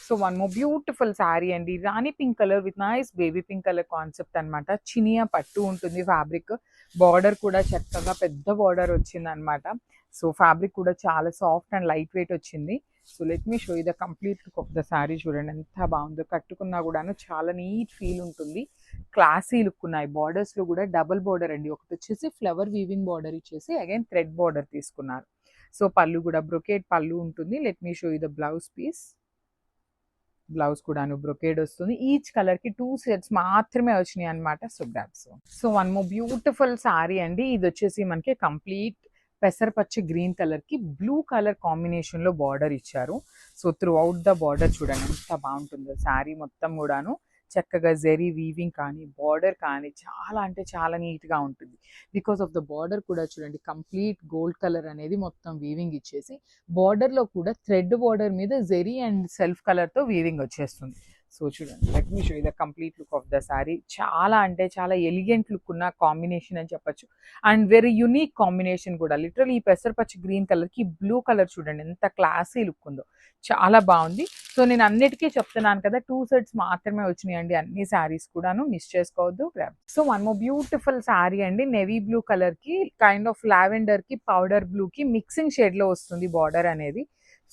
So one more beautiful saree అండి. రాణి pink colour with nice baby pink colour concept అనమాట. చినియా పట్టు ఉంటుంది ఫ్యాబ్రిక్. బార్డర్ కూడా చక్కగా పెద్ద బార్డర్ వచ్చింది అనమాట. సో ఫ్యాబ్రిక్ కూడా చాలా సాఫ్ట్ అండ్ లైట్ వెయిట్ వచ్చింది. So let me show you the complete look of the sari. చూడండి ఎంత బాగుందో. కట్టుకున్నా కూడాను చాలా నీట్ ఫీల్ ఉంటుంది. క్లాసీ లుక్ ఉన్నాయి. బార్డర్స్ లో కూడా డబుల్ బార్డర్ అండి. ఒకటి వచ్చేసి ఫ్లవర్ వీవింగ్ బార్డర్ ఇచ్చేసి అగైన్ థ్రెడ్ బార్డర్ తీసుకున్నారు. సో పళ్ళు కూడా బ్రొకేడ్ పళ్ళు ఉంటుంది. Let me show you the blouse piece. Blouse కూడాను బ్రొకేడ్ వస్తుంది. ఈచ్ కలర్ కి 2 సెట్స్ మాత్రమే వచ్చినాయి అనమాట. So grabs. So one more beautiful sorry అండి. ఇది వచ్చేసి మనకి కంప్లీట్ పెసరపచ్చ గ్రీన్ కలర్ కి బ్లూ కలర్ కాంబినేషన్ లో బార్డర్ ఇచ్చారు. So through out the border చూడండి ఎంత బాగుంటుందో. శారీ మొత్తం కూడాను చక్కగా జెరీ వీవింగ్ కానీ బార్డర్ కానీ చాలా అంటే చాలా నీట్గా ఉంటుంది. బికాస్ ఆఫ్ ద బార్డర్ కూడా చూడండి కంప్లీట్ గోల్డ్ కలర్ అనేది మొత్తం వీవింగ్ ఇచ్చేసి బార్డర్లో కూడా థ్రెడ్ బార్డర్ మీద జెరీ అండ్ సెల్ఫ్ కలర్తో వీవింగ్ వచ్చేస్తుంది. సో చూడండి let me show you the complete look of the sari. చాలా అంటే చాలా ఎలిగెంట్ లుక్ ఉన్న కాంబినేషన్ అని చెప్పొచ్చు. అండ్ వెరీ యునిక్ కాంబినేషన్ కూడా. లిటరల్ ఈ పెసరపచ్చ గ్రీన్ కలర్కి బ్లూ కలర్ చూడండి ఎంత క్లాసీ లుక్ ఉందో. చాలా బాగుంది. సో నేను అన్నిటికీ చెప్తున్నాను కదా 2 సెట్స్ మాత్రమే వచ్చినాయండి. అన్ని శారీస్ కూడాను మిస్ చేసుకోవద్దు. So one more beautiful saree అండి. నెవీ బ్లూ కలర్ కి కైండ్ ఆఫ్ లావెండర్ కి పౌడర్ బ్లూ కి మిక్సింగ్ షేడ్ లో వస్తుంది బార్డర్ అనేది.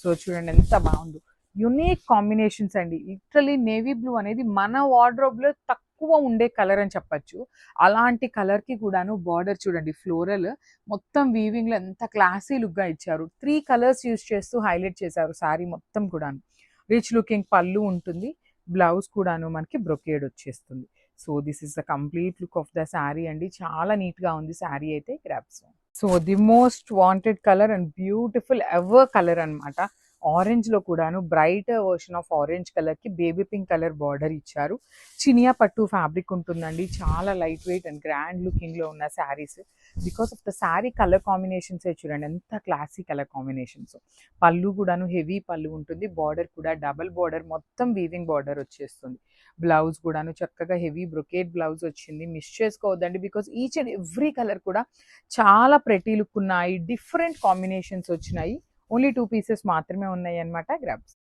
సో చూడండి ఎంత బాగుందో. యునిక్ కాంబినేషన్స్ అండి. లిటరలీ నేవీ బ్లూ అనేది మన వార్డ్రోబ్ లో తక్కువ ఉండే కలర్ అని చెప్పచ్చు. అలాంటి కలర్ కి కూడాను బార్డర్ చూడండి ఫ్లోరల్ మొత్తం వీవింగ్ లో ఎంత క్లాసీ లుక్ గా ఇచ్చారు. 3 కలర్స్ యూస్ చేస్తూ హైలైట్ చేశారు శారీ మొత్తం కూడాను. రిచ్ లుకింగ్ పళ్ళు ఉంటుంది. బ్లౌజ్ కూడాను మనకి బ్రొకేడ్ వచ్చేస్తుంది. So this is the complete look of the sari అండి. చాలా నీట్ గా ఉంది శారీ అయితే. Grabs. So the most wanted colour and beautiful ever colour అనమాట. ఆరెంజ్ లో కూడాను bright version of orange colour కి బేబీ పింక్ కలర్ బార్డర్ ఇచ్చారు. చినియా పట్టు ఫ్యాబ్రిక్ ఉంటుందండి. చాలా light weight and grand looking లో ఉన్న saris. Because of the sari colour combinations చూడండి ఎంత క్లాసీ కలర్ కాంబినేషన్స్. పళ్ళు కూడాను హెవీ పళ్ళు ఉంటుంది. బార్డర్ కూడా డబల్ బార్డర్ మొత్తం వీవింగ్ బార్డర్ వచ్చేస్తుంది. బ్లౌజ్ కూడాను చక్కగా హెవీ బ్రొకేడ్ బ్లౌజ్ వచ్చింది. మిస్ చేసుకోవద్దండి. Because each and every colour కూడా చాలా ప్రెటీ లుక్ ఉన్నాయి. డిఫరెంట్ కాంబినేషన్స్ వచ్చినాయి. ఓన్లీ 2 పీసెస్ మాత్రమే ఉన్నాయి అన్నమాట. గ్రాబ్స్.